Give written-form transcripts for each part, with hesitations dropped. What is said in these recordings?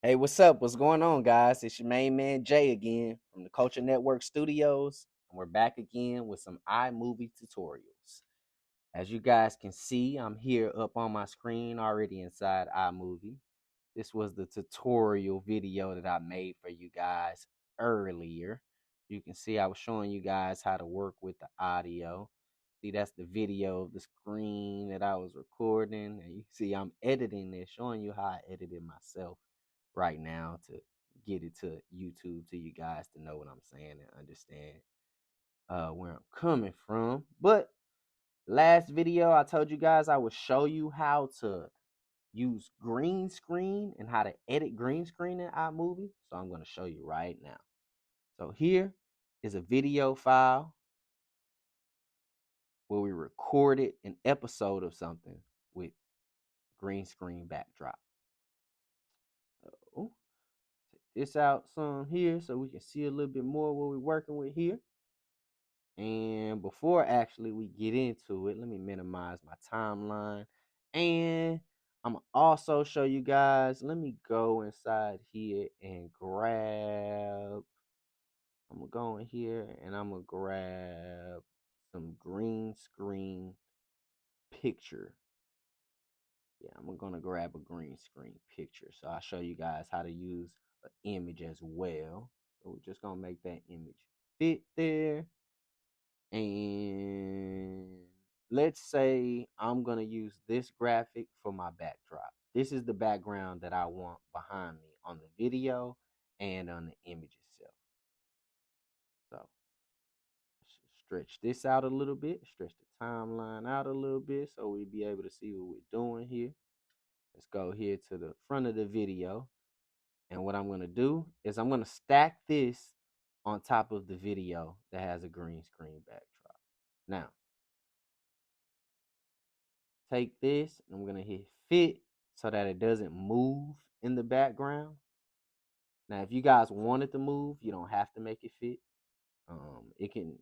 Hey, what's up? What's going on, guys? It's your main man Jay again from the Culture Network Studios, and we're back again with some iMovie tutorials. As you guys can see, I'm here up on my screen already inside iMovie. This was the tutorial video that I made for you guys earlier. You can see I was showing you guys how to work with the audio. See, that's the video of the screen that I was recording. And you see I'm editing this, showing you how I edited myself right now to get it to YouTube to you guys to know what I'm saying and understand where I'm coming from. But last video I told you guys I would show you how to use green screen and how to edit green screen in iMovie. So I'm going to show you right now. So here is a video file where we recorded an episode of something with green screen backdrop. So take this out some here so we can see a little bit more what we're working with here. And before actually we get into it, let me minimize my timeline. And I'm gonna also show you guys. Let me go inside here and grab. I'm gonna go in here and I'm gonna grab some green screen picture. Yeah, I'm gonna grab a green screen picture. So I'll show you guys how to use an image as well. So we're just gonna make that image fit there. And let's say I'm going to use this graphic for my backdrop. This is the background that I want behind me on the video and on the image itself. So stretch this out a little bit, stretch the timeline out a little bit so we'll be able to see what we're doing here. Let's go here to the front of the video. And what I'm going to do is I'm going to stack this on top of the video that has a green screen backdrop. Now, take this and I'm going to hit fit so that it doesn't move in the background. Now, if you guys want it to move, you don't have to make it fit. You can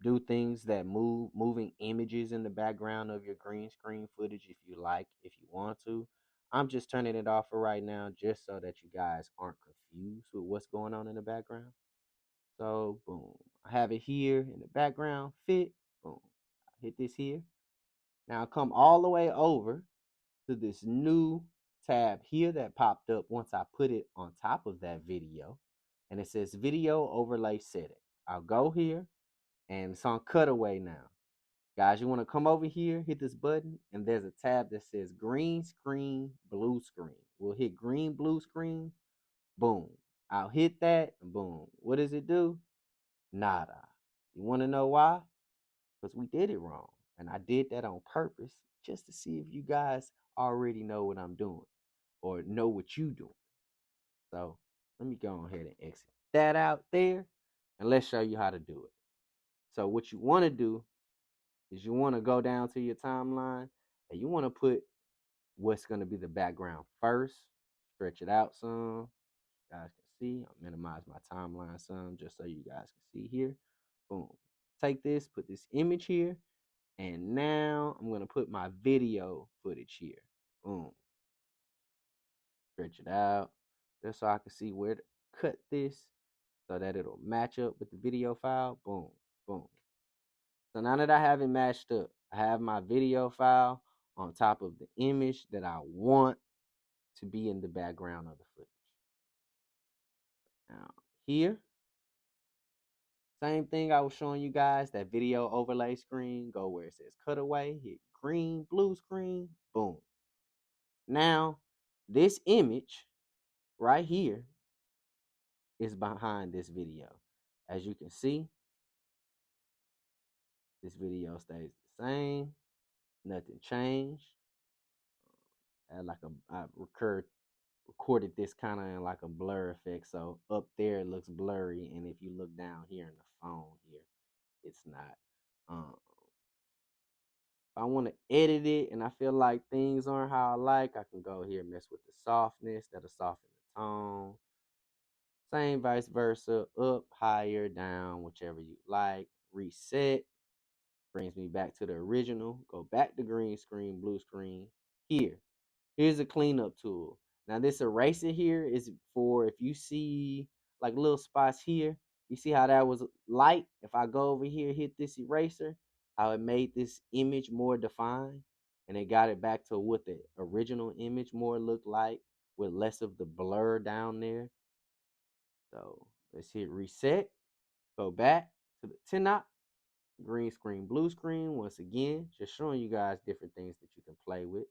do things that moving images in the background of your green screen footage if you like, if you want to. I'm just turning it off for right now just so that you guys aren't confused with what's going on in the background. So, boom. I have it here in the background, fit, boom. Hit this here. Now come all the way over to this new tab here that popped up once I put it on top of that video. And it says video overlay setting. I'll go here and it's on cutaway now. Guys, you want to come over here, hit this button, and there's a tab that says green screen, blue screen. We'll hit green, blue screen, boom. I'll hit that, and boom. What does it do? Nada. You want to know why? Because we did it wrong. And I did that on purpose just to see if you guys already know what I'm doing or know what you doing. So let me go ahead and exit that out there and let's show you how to do it. So what you want to do is you want to go down to your timeline and you want to put what's going to be the background first. Stretch it out some. You guys can see. I'll minimize my timeline some just so you guys can see here. Boom. Take this, put this image here. And now I'm going to put my video footage here. Boom. Stretch it out just so I can see where to cut this so that it'll match up with the video file. Boom, boom. So now that I have it matched up, I have my video file on top of the image that I want to be in the background of the footage. Now here, same thing I was showing you guys, that video overlay screen, go where it says cutaway, hit green, blue screen, boom. Now, this image right here is behind this video. As you can see, this video stays the same. Nothing changed. I recorded this kind of in like a blur effect. So up there it looks blurry. And if you look down here in the phone here, it's not. If I want to edit it and I feel like things aren't how I like, I can go here and mess with the softness. That'll soften the tone. Same vice versa, up, higher, down, whichever you like. Reset, brings me back to the original. Go back to green screen, blue screen. Here's a cleanup tool. Now this eraser here is for if you see like little spots here, you see how that was light? If I go over here, hit this eraser, how it made this image more defined, and it got it back to what the original image more looked like with less of the blur down there. So let's hit reset, go back to the 10 op, green screen, blue screen. Once again, just showing you guys different things that you can play with.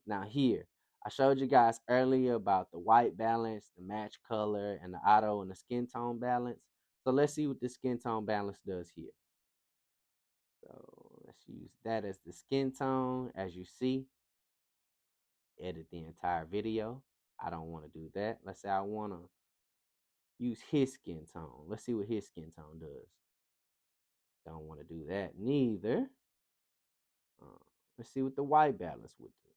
Now here, I showed you guys earlier about the white balance, the match color, and the auto and the skin tone balance. So let's see what the skin tone balance does here. So let's use that as the skin tone. As you see, edit the entire video. I don't want to do that. Let's say I want to use his skin tone. Let's see what his skin tone does. Don't want to do that neither. Let's see what the white balance would do.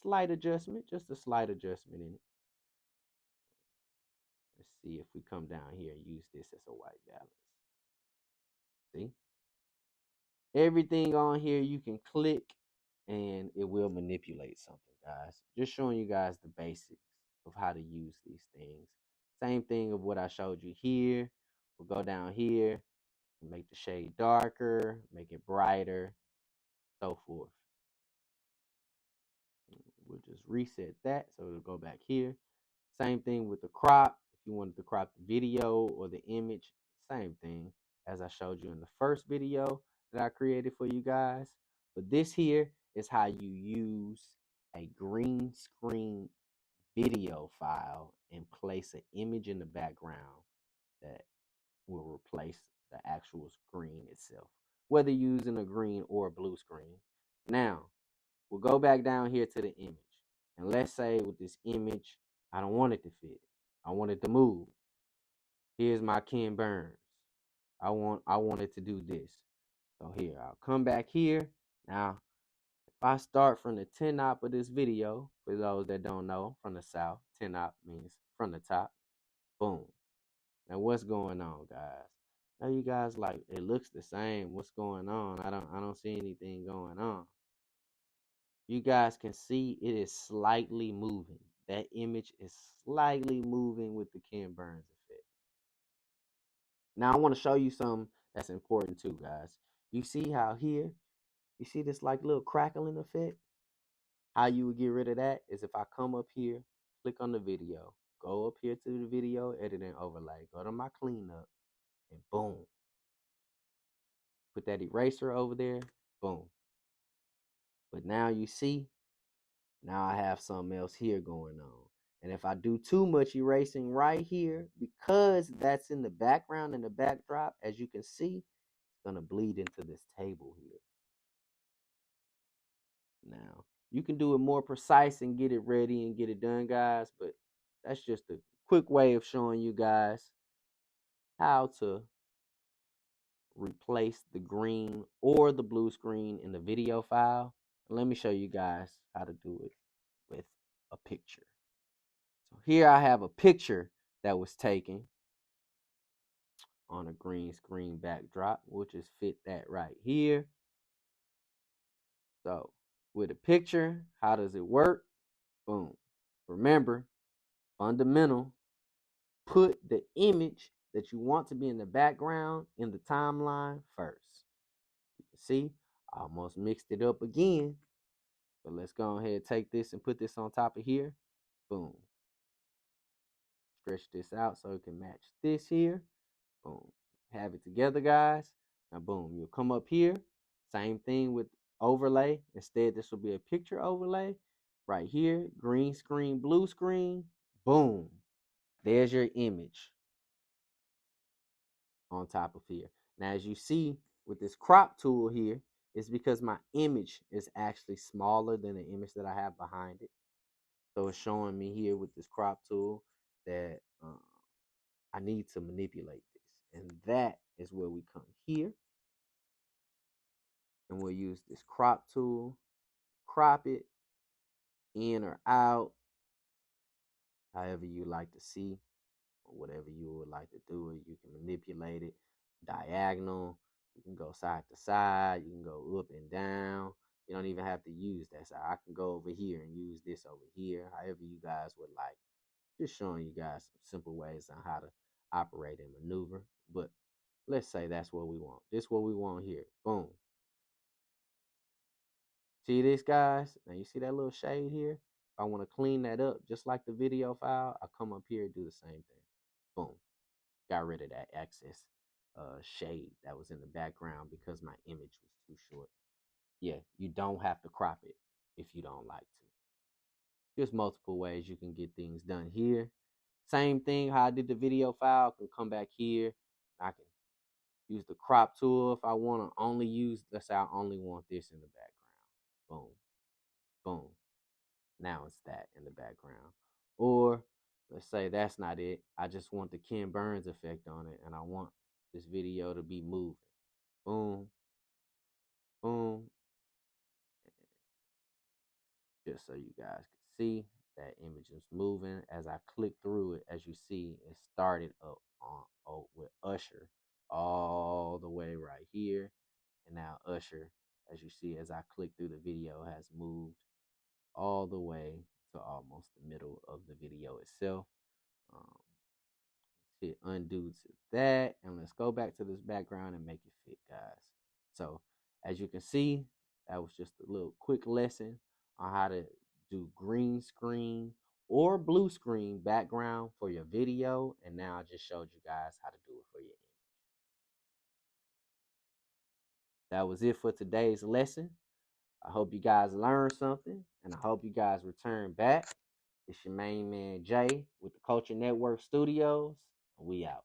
Slight adjustment, just a slight adjustment in it. Let's see if we come down here and use this as a white balance. See? Everything on here you can click and it will manipulate something, guys. Just showing you guys the basics of how to use these things. Same thing of what I showed you here. We'll go down here, make the shade darker, make it brighter, so forth. We'll just reset that so it'll go back here. Same thing with the crop. If you wanted to crop the video or the image, same thing as I showed you in the first video that I created for you guys. But this here is how you use a green screen video file and place an image in the background that will replace the actual screen itself, whether using a green or a blue screen. Now, we'll go back down here to the image. And let's say with this image, I don't want it to fit. I want it to move. Here's my Ken Burns. I want it to do this. So here, I'll come back here. Now, if I start from the 10 op of this video, for those that don't know, from the south, 10 op means from the top. Boom. Now what's going on, guys? Now you guys like it looks the same. What's going on? I don't see anything going on. You guys can see it is slightly moving. That image is slightly moving with the Ken Burns effect. Now I want to show you something that's important too, guys. You see how here, you see this like little crackling effect? How you would get rid of that is if I come up here, click on the video, go up here to the video, edit and overlay, go to my cleanup, and boom. Put that eraser over there, boom. But now you see, now I have something else here going on. And if I do too much erasing right here, because that's in the background and the backdrop, as you can see, it's going to bleed into this table here. Now, you can do it more precise and get it ready and get it done, guys. But that's just a quick way of showing you guys how to replace the green or the blue screen in the video file. Let me show you guys how to do it with a picture. So here I have a picture that was taken on a green screen backdrop. We'll just fit that right here. So with a picture, how does it work? Boom. Remember, fundamental, put the image that you want to be in the background in the timeline first. You can see I almost mixed it up again. But let's go ahead and take this and put this on top of here. Boom. Stretch this out so it can match this here. Boom. Have it together, guys. Now, boom. You'll come up here. Same thing with overlay. Instead, this will be a picture overlay. Right here. Green screen, blue screen. Boom. There's your image on top of here. Now, as you see with this crop tool here, it's because my image is actually smaller than the image that I have behind it. So it's showing me here with this crop tool that I need to manipulate this. And that is where we come here. And we'll use this crop tool, crop it in or out, however you like to see, or whatever you would like to do it. You can manipulate it diagonal. You can go side to side. You can go up and down. You don't even have to use that. So I can go over here and use this over here, however you guys would like. Just showing you guys some simple ways on how to operate and maneuver. But let's say that's what we want. This is what we want here. Boom. See this, guys? Now you see that little shade here? If I want to clean that up, just like the video file, I come up here and do the same thing. Boom. Got rid of that excess shade that was in the background because my image was too short. Yeah, you don't have to crop it if you don't like to. There's multiple ways you can get things done here. Same thing, how I did the video file, I can come back here. I can use the crop tool if I want to only use, let's say I only want this in the background. Boom, boom. Now it's that in the background. Or let's say that's not it. I just want the Ken Burns effect on it and I want this video to be moving. Boom, boom. Just so you guys can see that image is moving. As I click through it, as you see, it started up on with Usher all the way right here. And now Usher, as you see, as I click through the video, has moved all the way to almost the middle of the video itself. Um, Hit undo to that, and let's go back to this background and make it fit, guys. So as you can see, that was just a little quick lesson on how to do green screen or blue screen background for your video, and now I just showed you guys how to do it for your image. That was it for today's lesson. I hope you guys learned something, and I hope you guys return back. It's your main man Jay with the Culture Network Studios. We out.